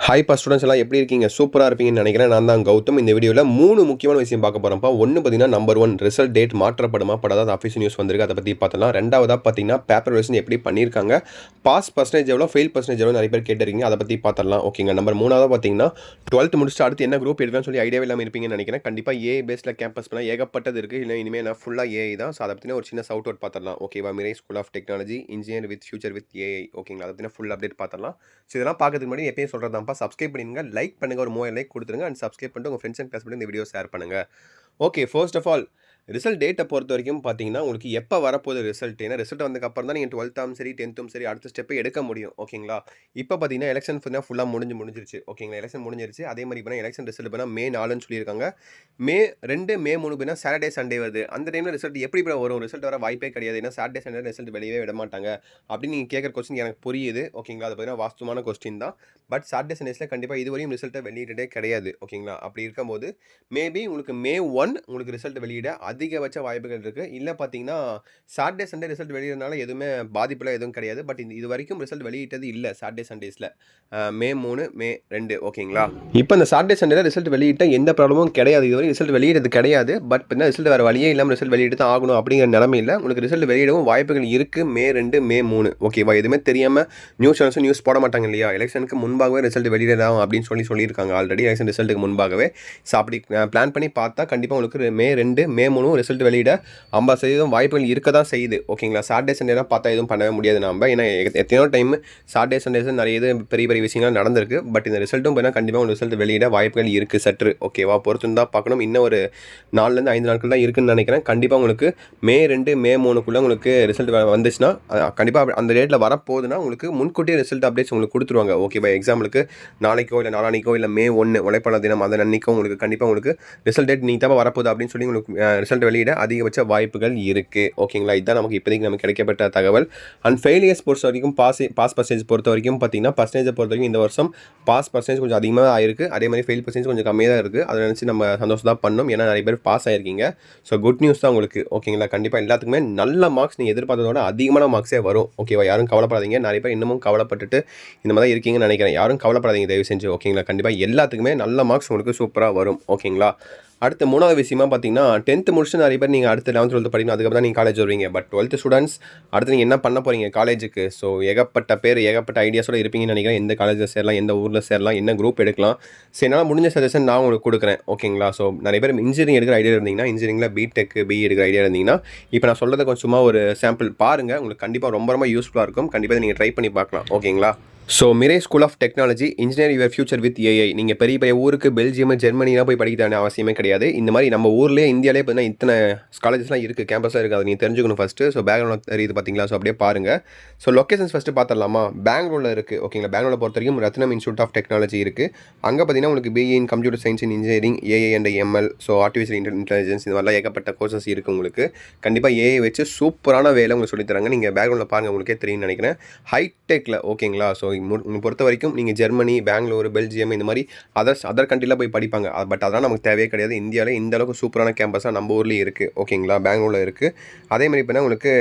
Hi பா students எல்லாம் எப்படி இருக்கீங்க? சூப்பராக இருப்பீங்கன்னு நினைக்கிறேன். நான் தான் கௌதம். இந்த வீடியோவில் 3 முக்கியமான விஷயம் பார்க்க போகிறோம்ப்பா. ஒன்று பார்த்தீங்கன்னா நம்பர் 1 ரிசல்ட் டேட் மாற்றப்படுமா படாத அஃபிஷியல் நியூஸ் வந்திருக்கு, அதை பற்றி பார்த்தலாம். ரெண்டாவதாக பார்த்தீங்கன்னா பேப்பர் வெர்ஷன் எப்படி பண்ணியிருக்காங்க, பாஸ் பர்சன்டேஜ் எவ்வளோ, ஃபெயில் பர்சன்டேஜ் எவ்வளோ நிறைய பேர் கேட்டிருக்கீங்க, அதை பற்றி பார்த்தலாம். ஓகேங்க. நம்பர் 3வது பார்த்தீங்கன்னா 12th முடிச்சுட்டு அடுத்து என்ன குரூப் எடுக்கலாம்னு சொல்லி ஐடியாவே இல்லாமல் இருப்பீங்கன்னு நினைக்கிறேன். கண்டிப்பாக ஏஐ பேஸில் கேம்பஸ் பண்ணால் ஏகப்பட்டது இருக்குது. இல்லை இனிமேல் நான் ஃபுல்லாக ஏஐ தான். ஸோ அதை பற்றின ஒரு சின்ன சவுட் அவுட் பார்த்துடலாம். ஓகேவா? Mirai school of technology engineer with future with AI. ஓகேங்களா? அதை பற்றின ஃபுல் அப்டேட் பார்த்துடலாம். ஸோ இதெல்லாம் பார்க்கறதுக்கு முன்னாடி எப்பயும் சொல்கிறதாப்பா, சப்ஸ்கிரைப் பண்ணிடுங்க, லைக் பண்ணுங்கள், ஒரு 3000 லைக் கொடுத்துருங்க, அண்ட் சப்ஸ்கிரைப் பண்ணிட்டு உங்கள் ஃப்ரெண்ட்ஸ் அண்ட் கிளாஸ் பண்ணி இந்த வீடியோ ஷேர் பண்ணுங்கள். Okay, first of all result டேட்டை பொறுத்த வரைக்கும் பார்த்தீங்கன்னா உங்களுக்கு எப்போ வரப்போகுது ரிசல்ட். ஏன்னா ரிசல்ட் வந்ததுக்கப்புறம் தான் நீங்கள் 12th சரி 10th சரி அடுத்த ஸ்டெப்பை எடுக்க முடியும். ஓகேங்களா? இப்போ பார்த்தீங்கன்னா எலெக்ஷன் ஃபுல்லாக முடிஞ்சிருச்சு. ஓகேங்களா? எலெக்ஷன் முடிஞ்சிருச்சு. அதே மாதிரி இப்போ எலெக்ஷன் ரிசல்ட் பண்ணால் May 4ன்னு சொல்லியிருக்காங்க. May 2 May 3 போனா சாட்டர்டே சண்டே வருது. அந்த டைமில் ரிசல்ட் எப்படி வரும்? ரிசல்ட் வர வாய்ப்பே கிடையாது. ஏன்னா சாட்டர்டே சண்டே ரிசல்ட் வெளியே விட மாட்டாங்க அப்படின்னு நீங்கள் கேட்குற கொஸ்டின் எனக்கு புரியுது. ஓகேங்களா? அது பார்த்தீங்கன்னா வாஸ்துவமான கொஸ்டின் தான். பட் சாட்டர்டே சண்டேஸில் கண்டிப்பாக இதுவரையும் ரிசல்ட்டை வெளியிட்டே கிடையாது. ஓகேங்களா? அப்படி இருக்கும்போது மேபி உங்களுக்கு May 1 உங்களுக்கு ரிசல்ட் வெளியிட அதிகபட்ச வாய்ப்புகள் இருக்குது. இல்லை பார்த்தீங்கன்னா சாட்டர்டே சண்டே ரிசல்ட் வெளியிடனால எதுவுமே பாதிப்புலாம் எதுவும் கிடையாது. பட் இது வரைக்கும் ரிசல்ட் வெளியிட்டது இல்லை சாட்டர்டே சண்டேஸில். May 3 May 2. ஓகேங்களா? இப்போ இந்த சாட்டர்டே சண்டேல ரிசல்ட் வெளியிட்ட எந்த ப்ராப்ளமும் கிடையாது. இதுவரை ரிசல்ட் வெளியிடுறது கிடையாது. பட் இப்போ ரிசல்ட் வேறு வழியே இல்லாமல் ரிசல்ட் வெளியிட்டு தான் ஆகணும் அப்படிங்கிற நிலமையில் உங்களுக்கு ரிசல்ட் வெளியிடவும் வாய்ப்புகள் இருக்குது. May 2 May 3. ஓகேவா? எதுவுமே தெரியாமல் நியூஸ் போட மாட்டாங்க இல்லையா? எலெக்ஷனுக்கு முன்பாகவே ரிசல்ட் வெளியிடலாம் அப்படின்னு சொல்லியிருக்காங்க ஆல்ரெடி எலெக்ஷன் ரிசல்ட்டுக்கு முன்பாகவே. ஸோ அப்படி பிளான் பண்ணி பார்த்தா கண்டிப்பாக உங்களுக்கு May 2 May 3 ரிசல்ட் வெளியிட 50% வாய்ப்புகள் இருக்க தான் செய்யுது. ஓகேங்களா? சாட்டர்டே சண்டேலாம் பார்த்தா எதுவும் பண்ணவே முடியாது நம்ம. ஏன்னா எத்தனையோ டைம் சாட்டர்டே சண்டேஸ் நிறைய பெரிய பெரிய விஷயங்கள் நடந்திருக்கு. பட் இந்த ரிசல்ட்டும் பார்த்தீங்கன்னா கண்டிப்பாக உங்களுக்கு ரிசல்ட் வெளியிட வாய்ப்புகள் இருக்குது சற்று. ஓகேவா? பொறுத்து தான் பார்க்கணும். இன்னும் ஒரு 4லேருந்து 5 நாட்கள் தான் இருக்குன்னு நினைக்கிறேன். கண்டிப்பாக உங்களுக்கு May 2 May 3க்குள்ளே உங்களுக்கு ரிசல்ட் வந்துச்சுன்னா கண்டிப்பாக அந்த டேட்டில் வரப்போகுதுன்னா உங்களுக்கு முன்கூட்டியே ரிசல்ட் அப்டேட்ஸ் உங்களுக்கு கொடுத்துருவாங்க. ஓகேவா? எக்ஸாம்பிளுக்கு நாளைக்கோ இல்லை நாளானிக்கோ இல்லை May 1 உழைப்பாளர் தினம் அந்த அன்னைக்கோ உங்களுக்கு கண்டிப்பாக உங்களுக்கு ரிசல்ட் டேட் நீட்டாக வரப்போகுது அப்படின்னு சொல்லி உங்களுக்கு ரிசல்ட் வெளியிட அதிகபட்ச வாய்ப்புகள் இருக்குது. ஓகேங்களா? இதுதான் நமக்கு இப்போதைக்கு நமக்கு கிடைக்கப்பட்ட தகவல். அண்ட் ஃபெயிலியர்ஸ் பொறுத்த வரைக்கும் பாஸ் பர்சன்டேஜ் பொறுத்த வரைக்கும் பார்த்தீங்கன்னா பர்சன்டேஜை பொறுத்த வரைக்கும் இந்த வருஷம் பாஸ் பர்சன்டேஜ் கொஞ்சம் அதிகமாக தான் ஆயிருக்கு. அதே மாதிரி ஃபெயில் பர்சன்டேஜ் கொஞ்சம் கம்மியாக தான் இருக்குது. அதை நினச்சி நம்ம சந்தோஷம் தான் பண்ணணும். ஏன்னா நிறைய பேர் பாஸ் ஆகிருக்கீங்க. ஸோ குட் நியூஸ் தான் உங்களுக்கு. ஓகேங்களா? கண்டிப்பாக எல்லாத்துக்குமே நல்ல மார்க்ஸ் நீங்கள் எதிர்பார்த்ததோட அதிகமான மார்க்ஸே வரும். ஓகேவா? யாரும் கவலைப்படாதீங்க. நிறைய பேர் இன்னமும் கவலைப்பட்டுட்டு இந்த மாதிரி தான் இருக்கீங்கன்னு நினைக்கிறேன். யாரும் கவலைப்படாதீங்க தயவு செஞ்சு. ஓகேங்களா? கண்டிப்பாக எல்லாத்துக்குமே நல்ல மார்க்ஸ் உங்களுக்கு சூப்பராக வரும். ஓகேங்களா? அடுத்த 3வது விஷயமா பார்த்தீங்கன்னா 10th முடிச்சுட்டு நிறைய பேர் நீங்கள் அடுத்து 11th 12th படிக்கணும். அதுக்கப்புறம் தான் நீங்கள் காலேஜ் வருவீங்க. பட் 12th ஸ்டூடெண்ட்ஸ் அடுத்து நீங்கள் என்ன பண்ண போகிறீங்க காலேஜுக்கு? ஸோ ஏகப்பட்ட ஐடியாஸோடு இருப்பீங்கன்னு நினைக்கிறேன். எந்த காலேஜில் சேரலாம், எந்த ஊரில் சேரலாம், என்ன குரூப் எடுக்கலாம். சரி, என்னால் முடிஞ்ச சஜஷன் நான் உங்களுக்கு கொடுக்குறேன். ஓகேங்களா? ஸோ நிறைய பேர் இன்ஜினியரிங் எடுக்கிற ஐடியா இருந்தீங்கன்னா, இன்ஜினியரிங்கில் பிடெக் பிஇ எடுக்கிற ஐடியா இருந்தீங்கன்னா, இப்போ நான் சொல்கிறத கொஞ்சம் சும்மா ஒரு சாம்பிள் பாருங்கள். உங்களுக்கு கண்டிப்பாக ரொம்ப யூஸ்ஃபுல்லாக இருக்கும். கண்டிப்பாக நீங்கள் ட்ரை பண்ணி பார்க்கலாம். ஓகேங்களா? So Mirai school of technology engineer your future with AI. நீங்கள் பெரிய ஊருக்கு பெல்ஜியம் ஜெர்மனிலாம் போய் படிக்க வேண்டிய அவசியமே கிடையாது. இந்த மாதிரி நம்ம ஊர்லேயே இந்தியாவிலே பார்த்தீங்கன்னா இத்தனை காலேஜஸ்லாம் இருக்குது, கேம்பஸ்லாம் இருக்குது. அதை நீங்கள் தெரிஞ்சுக்கணும் ஃபஸ்ட்டு. ஸோ பேக்ரவுண்ட் தெரியுது பார்த்தீங்களா? ஸோ அப்படியே பாருங்கள். ஸோ லொக்கேஷன்ஸ் ஃபஸ்ட்டு பார்த்துடலாமா? பெங்களூரில் இருக்குது. ஓகேங்களா? பெங்களூரில் பொறுத்த வரைக்கும் ரத்னம் இன்ஸ்டியூட் ஆஃப் டெக்னாலஜி இருக்குது. அங்கே பார்த்தீங்கன்னா உங்களுக்கு BE in computer science in engineering, AI and ML, so artificial intelligence, இந்த மாதிரிலாம் ஏகப்பட்ட கோர்சஸ் இருக்குது உங்களுக்கு. கண்டிப்பாக ஏஐ வச்சு சூப்பரான வேலை உங்களுக்கு சொல்லித்தராங்க. நீங்கள் பேக்ரவுண்டில் பாருங்கள், உங்களுக்கே தெரியும்னு நினைக்கிறேன். ஹைடெக்கில். ஓகேங்களா? ஸோ பொறுத்த வரைக்கும் நீங்கள் ஜெர்மனி, பெங்களூர், பெல்ஜியம் இந்த மாதிரி அதர் கண்ட்ரியில் போய் படிப்பாங்க. பட் அதெல்லாம் நமக்கு தேவையே கிடையாது. இந்தியாவில் இந்த அளவுக்கு சூப்பரான கேம்பஸாக நம்ம ஊர்லேயே இருக்குது. ஓகேங்களா? பெங்களூரில் இருக்குது. அதே மாதிரி இப்போ உங்களுக்கு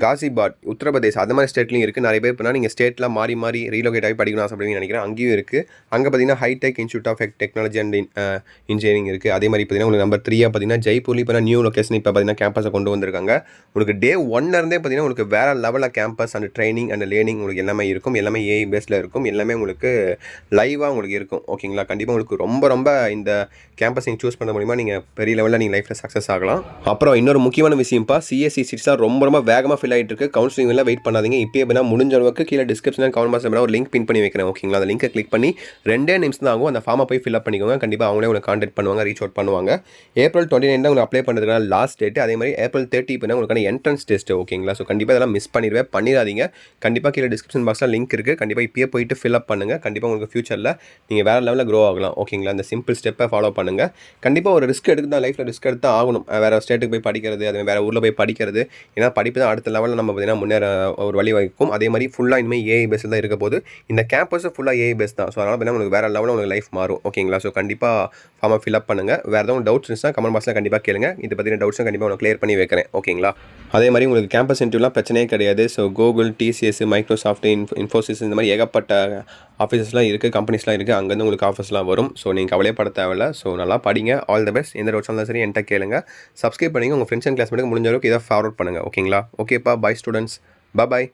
காசிபாட் உத்தரப்பிரதேஷ் அந்த மாதிரி ஸ்டேட்லையும் இருக்குது. நிறைய பேர் இப்போ நீங்கள் ஸ்டேட்டில் மாறி ரீலோகேட் ஆகி படிக்கணும் அப்படின்னு நினைக்கிறேன். அங்கேயும் இருக்குது. அங்கே பார்த்தீங்கன்னா hitech institute of technology and engineering இருக்குது. அதே மாதிரி பார்த்தீங்கன்னா உங்களுக்கு நம்பர் 3 பார்த்தீங்கன்னா ஜெய்ப்பூர்லேயும் இப்போ நியூ லொக்கேஷன் இப்போ பார்த்தீங்கன்னா கேம்பஸை கொண்டு வந்திருக்காங்க. உங்களுக்கு Day 1 பார்த்தீங்கன்னா உங்களுக்கு வேறு லெவலில் campus and training and learning உங்களுக்கு எல்லாமே இருக்கும். எல்லாமே ஏஐ பேஸில் இருக்கும். எல்லாமே உங்களுக்கு லைவாக உங்களுக்கு இருக்கும். ஓகேங்களா? கண்டிப்பாக உங்களுக்கு ரொம்ப இந்த கேம்பஸ் நீங்கள் சூஸ் பண்ண மூலிமா நீங்கள் பெரிய லெவலில் நீங்கள் லைஃப்பில் சக்ஸஸ் ஆகலாம். அப்புறம் இன்னொரு முக்கியமான விஷயம்ப்பா, சிஎஸ்சி சீட்ஸாக ரொம்ப வேகமாக ஃபில் ஆகிட்டு இருக்கு. கவுன்சிலிங் எல்லாம் வெயிட் பண்ணாதீங்க. இப்போ எப்படின்னா முடிஞ்ச அளவுக்கு கீழே டிஸ்கிரிப்ஷனில் கமெண்ட் பாக்ஸில் ஒரு லிங்க் பின் பண்ணி வைக்கிறேன். ஓகேங்களா? அந்த லிங்கை கிளிக் பண்ணி 2 நிமிஷம் தான் ஆகும். அந்த ஃபார்மை போய் ஃபில் அப் பண்ணிக்கோங்க. கண்டிப்பாக அவங்களே உங்களுக்கு கான்டாக்ட் பண்ணுவாங்க, ரீச் அவுட் பண்ணுவாங்க. April 29 தான் உங்களுக்கு அப்ளை பண்ணுறதுக்கான லாஸ்ட் டேட். அதே மாதிரி April 30 இப்போ உங்களுக்கான என்ட்ரன்ஸ் டெஸ்ட். ஓகேங்களா? ஸோ கண்டிப்பாக இதெல்லாம் மிஸ் பண்ணிடாதீங்க. கண்டிப்பாக கீழே டிஸ்கிரிப்ஷன் பாக்ஸில் லிங்க் இருக்குது. கண்டிப்பாக இப்போயே போயிட்டு ஃபில் அப் பண்ணுங்கள். கண்டிப்பாக உங்களுக்கு ஃபியூச்சரில் நீங்கள் வேறு லெவலில் க்ரோ ஆகலாம். ஓகேங்களா? இந்த சிம்பிள் ஸ்டெப்பை ஃபாலோ பண்ணுங்கள். கண்டிப்பாக ஒரு ரிஸ்க் எடுத்து தான் லைஃப்பில் ரிஸ்க் எடுத்து தான் ஆகணும். வேறு ஸ்டேட்டுக்கு போய் படிக்கிறது, அது வேறு ஊரில் போய் படிக்கிறது. ஏன்னா படிப்பு தான் அடுத்த லெவலில் நம்ம பார்த்தீங்கன்னா முன்னேற ஒரு வழி வகிக்கும். அதே மாதிரி ஃபுல்லாக இனிமேல் ஏஐ பேஸில் தான் இருக்க போது. இந்த கேம்பஸும் ஃபுல்லாக ஏஐ பேஸ் தான். ஸோ அதனால் பார்த்தீங்கன்னா உங்களுக்கு வேறு லெவலில் உங்களுக்கு லைஃப் மாறும். ஓகேங்களா? ஸோ கண்டிப்பாக ஃபார்மை ஃபில்அப் பண்ணுங்கள். வேறு எதாவது டவுட்ஸ் இருந்துச்சுன்னா கமெண்ட் பாக்ஸில் கண்டிப்பாக கேளுங்க. இதை பற்றின டவுட்ஸும் கண்டிப்பாக உங்களுக்கு கிளியர் பண்ணி வைக்கிறேன். ஓகேங்களா? அதே மாதிரி உங்களுக்கு கேம்பஸ் இன்டர்வியூலாம் பிரச்சனையே கிடையாது. So Google, TCS, Microsoft, Infosys இந்த மாதிரி ஏகப்பட்ட ஆஃபீஸஸ்லாம் இருக்குது, கம்பெனிஸ்லாம் இருக்குது. அங்கேருந்து உங்களுக்கு ஆஃபர்ஸ்லாம் வரும். ஸோ நீங்கள் கவலைப்பட தேவையில்ல. ஸோ நல்லா படிங்க. All the best. எந்த டவுட்ஸ் இருந்தாலும் சரி என்கிட்ட கேளுங்க. சப்ஸ்கிரைப் பண்ணிங்க. உங்கள் ஃப்ரெண்ட்ஸ் அண்ட் கிளாஸ்மேட்டுக்கு முடிஞ்ச அளவுக்கு இதை ஃபார்வர்ட் பண்ணுங்கள். ஓகேங்களா? ஓகேப்பா. Bye students. பாய்.